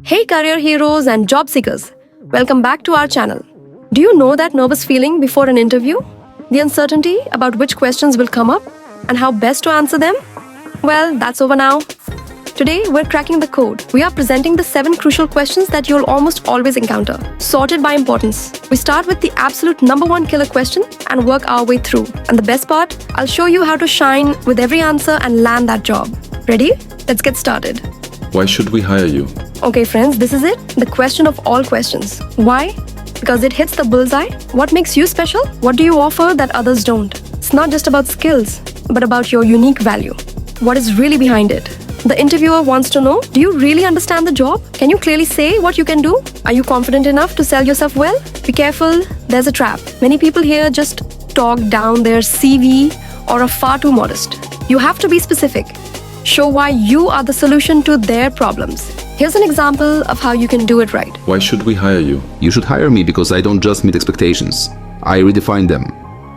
Hey career heroes and job seekers, welcome back to our channel. Do you know that nervous feeling before an interview? The uncertainty about which questions will come up and how best to answer them? Well, that's over now. Today, we're cracking the code. We are presenting the 7 crucial questions that you'll almost always encounter, sorted by importance. We start with the absolute number 1 killer question and work our way through. And the best part, I'll show you how to shine with every answer and land that job. Ready? Let's get started. Why should we hire you? Okay friends, this is it. The question of all questions. Why? Because it hits the bullseye. What makes you special? What do you offer that others don't? It's not just about skills, but about your unique value. What is really behind it? The interviewer wants to know, do you really understand the job? Can you clearly say what you can do? Are you confident enough to sell yourself well? Be careful, there's a trap. Many people here just talk down their CV or are far too modest. You have to be specific. Show why you are the solution to their problems. Here's an example of how you can do it right. Why should we hire you? You should hire me because I don't just meet expectations. I redefine them.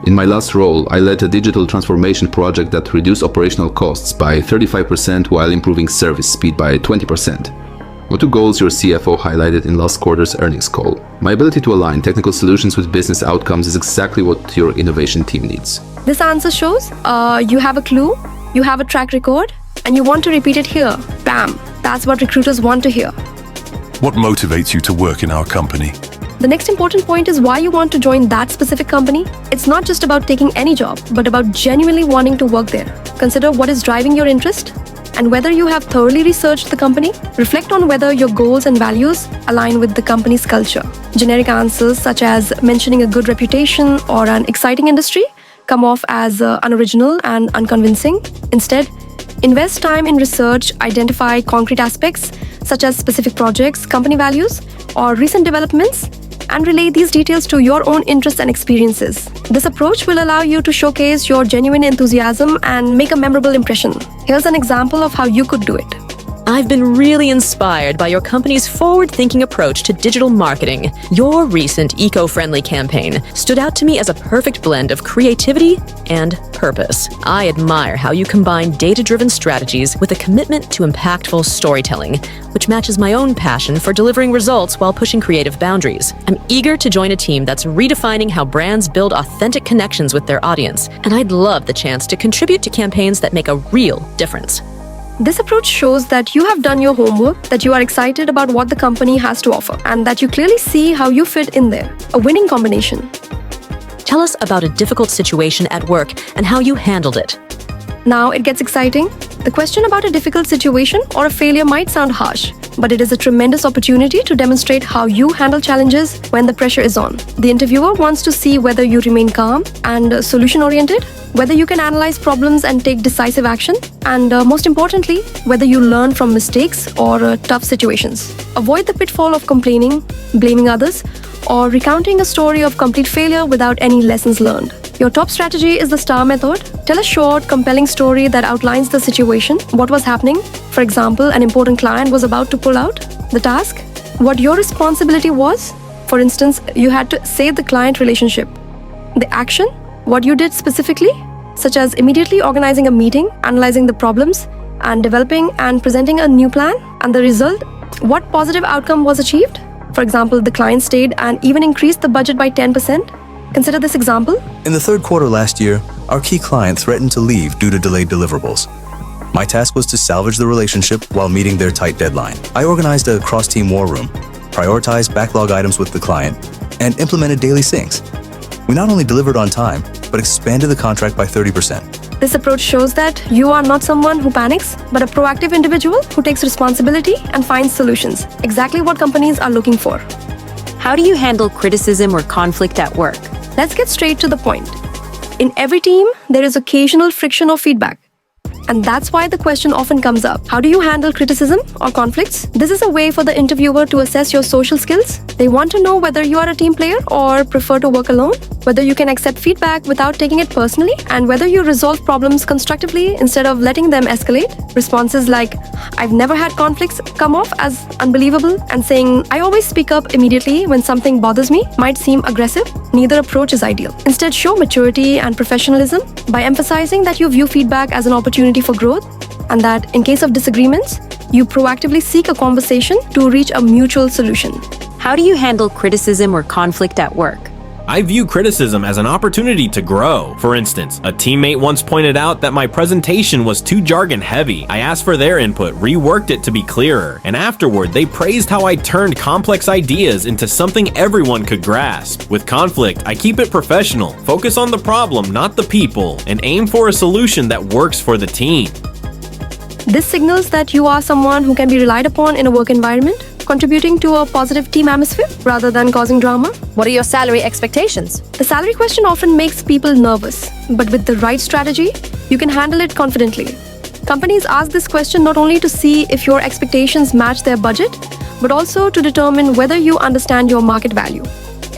In my last role, I led a digital transformation project that reduced operational costs by 35% while improving service speed by 20%. What 2 goals your CFO highlighted in last quarter's earnings call? My ability to align technical solutions with business outcomes is exactly what your innovation team needs. This answer shows you have a clue, you have a track record, and you want to repeat it here. Bam! That's what recruiters want to hear. What motivates you to work in our company? The next important point is why you want to join that specific company. It's not just about taking any job, but about genuinely wanting to work there. Consider what is driving your interest and whether you have thoroughly researched the company. Reflect on whether your goals and values align with the company's culture. Generic answers such as mentioning a good reputation or an exciting industry come off as unoriginal and unconvincing. Instead, invest time in research, identify concrete aspects such as specific projects, company values, or recent developments, and relay these details to your own interests and experiences. This approach will allow you to showcase your genuine enthusiasm and make a memorable impression. Here's an example of how you could do it. I've been really inspired by your company's forward-thinking approach to digital marketing. Your recent eco-friendly campaign stood out to me as a perfect blend of creativity and purpose. I admire how you combine data-driven strategies with a commitment to impactful storytelling, which matches my own passion for delivering results while pushing creative boundaries. I'm eager to join a team that's redefining how brands build authentic connections with their audience, and I'd love the chance to contribute to campaigns that make a real difference. This approach shows that you have done your homework, that you are excited about what the company has to offer, and that you clearly see how you fit in there. A winning combination. Tell us about a difficult situation at work and how you handled it. Now it gets exciting. The question about a difficult situation or a failure might sound harsh, but it is a tremendous opportunity to demonstrate how you handle challenges when the pressure is on. The interviewer wants to see whether you remain calm and solution-oriented, whether you can analyze problems and take decisive action, and most importantly, whether you learn from mistakes or tough situations. Avoid the pitfall of complaining, blaming others, or recounting a story of complete failure without any lessons learned. Your top strategy is the STAR method. Tell a short, compelling story that outlines the situation, what was happening. For example, an important client was about to pull out. The task, what your responsibility was. For instance, you had to save the client relationship. The action, what you did specifically, such as immediately organizing a meeting, analyzing the problems, and developing and presenting a new plan. And the result, what positive outcome was achieved. For example, the client stayed and even increased the budget by 10%. Consider this example. In the third quarter last year, our key client threatened to leave due to delayed deliverables. My task was to salvage the relationship while meeting their tight deadline. I organized a cross-team war room, prioritized backlog items with the client, and implemented daily syncs. We not only delivered on time, but expanded the contract by 30%. This approach shows that you are not someone who panics, but a proactive individual who takes responsibility and finds solutions. Exactly what companies are looking for. How do you handle criticism or conflict at work? Let's get straight to the point. In every team, there is occasional friction or feedback. And that's why the question often comes up. How do you handle criticism or conflicts? This is a way for the interviewer to assess your social skills. They want to know whether you are a team player or prefer to work alone, whether you can accept feedback without taking it personally, and whether you resolve problems constructively instead of letting them escalate. Responses like, "I've never had conflicts" come off as unbelievable, and saying, "I always speak up immediately when something bothers me" might seem aggressive. Neither approach is ideal. Instead, show maturity and professionalism by emphasizing that you view feedback as an opportunity for growth, and that in case of disagreements, You proactively seek a conversation to reach a mutual solution. How do you handle criticism or conflict at work? I view criticism as an opportunity to grow. For instance, a teammate once pointed out that my presentation was too jargon heavy. I asked for their input, reworked it to be clearer, and afterward they praised how I turned complex ideas into something everyone could grasp. With conflict, I keep it professional, focus on the problem, not the people, and aim for a solution that works for the team. This signals that you are someone who can be relied upon in a work environment, contributing to a positive team atmosphere rather than causing drama. What are your salary expectations? The salary question often makes people nervous, but with the right strategy, you can handle it confidently. Companies ask this question not only to see if your expectations match their budget, but also to determine whether you understand your market value,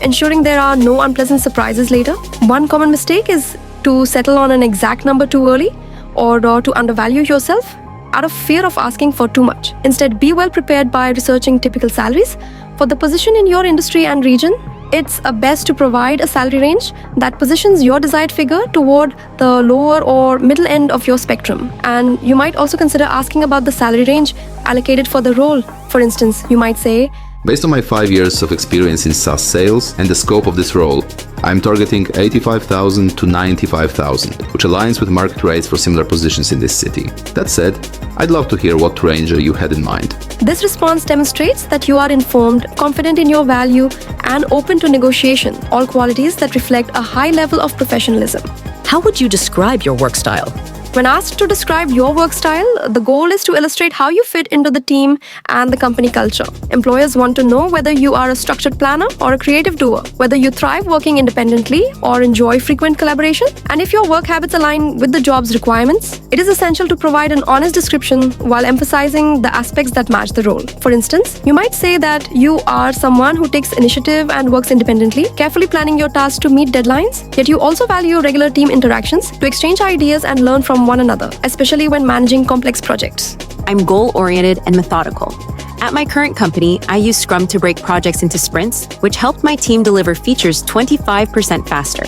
ensuring there are no unpleasant surprises later. One common mistake is to settle on an exact number too early or to undervalue yourself out of fear of asking for too much. Instead, be well prepared by researching typical salaries for the position in your industry and region. It's best to provide a salary range that positions your desired figure toward the lower or middle end of your spectrum. And you might also consider asking about the salary range allocated for the role. For instance, you might say, Based on my 5 years of experience in SaaS sales and the scope of this role, I'm targeting 85,000 to 95,000, which aligns with market rates for similar positions in this city. That said, I'd love to hear what range you had in mind. This response demonstrates that you are informed, confident in your value, and open to negotiation, all qualities that reflect a high level of professionalism. How would you describe your work style? When asked to describe your work style, the goal is to illustrate how you fit into the team and the company culture. Employers want to know whether you are a structured planner or a creative doer, whether you thrive working independently or enjoy frequent collaboration, and if your work habits align with the job's requirements. It is essential to provide an honest description while emphasizing the aspects that match the role. For instance, you might say that you are someone who takes initiative and works independently, carefully planning your tasks to meet deadlines, yet you also value regular team interactions to exchange ideas and learn from one another, especially when managing complex projects. I'm goal-oriented and methodical. At my current company, I use Scrum to break projects into sprints, which helped my team deliver features 25% faster.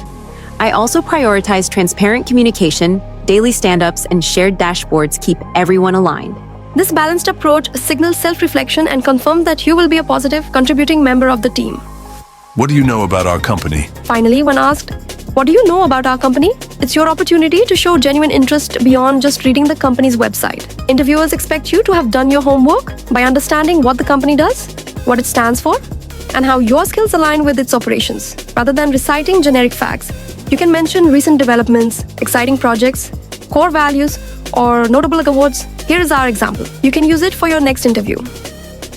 I also prioritize transparent communication, daily stand-ups, and shared dashboards keep everyone aligned. This balanced approach signals self-reflection and confirms that you will be a positive, contributing member of the team. What do you know about our company? Finally, when asked, "What do you know about our company?" it's your opportunity to show genuine interest beyond just reading the company's website. Interviewers expect you to have done your homework by understanding what the company does, what it stands for, and how your skills align with its operations. Rather than reciting generic facts, you can mention recent developments, exciting projects, core values, or notable awards. Here is our example. You can use it for your next interview.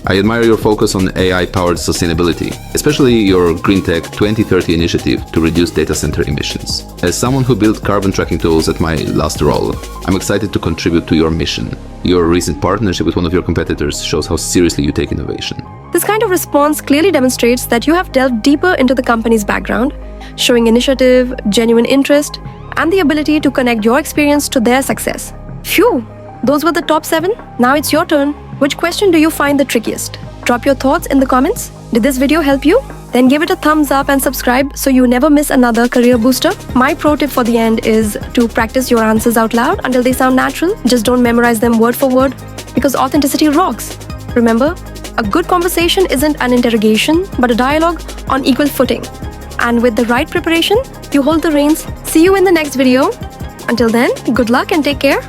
I admire your focus on AI-powered sustainability, especially your Green Tech 2030 initiative to reduce data center emissions. As someone who built carbon tracking tools at my last role, I'm excited to contribute to your mission. Your recent partnership with one of your competitors shows how seriously you take innovation. This kind of response clearly demonstrates that you have delved deeper into the company's background, showing initiative, genuine interest, and the ability to connect your experience to their success. Phew, those were the top 7. Now it's your turn. Which question do you find the trickiest? Drop your thoughts in the comments. Did this video help you? Then give it a thumbs up and subscribe so you never miss another career booster. My pro tip for the end is to practice your answers out loud until they sound natural. Just don't memorize them word for word, because authenticity rocks. Remember, a good conversation isn't an interrogation, but a dialogue on equal footing. And with the right preparation, you hold the reins. See you in the next video. Until then, good luck and take care.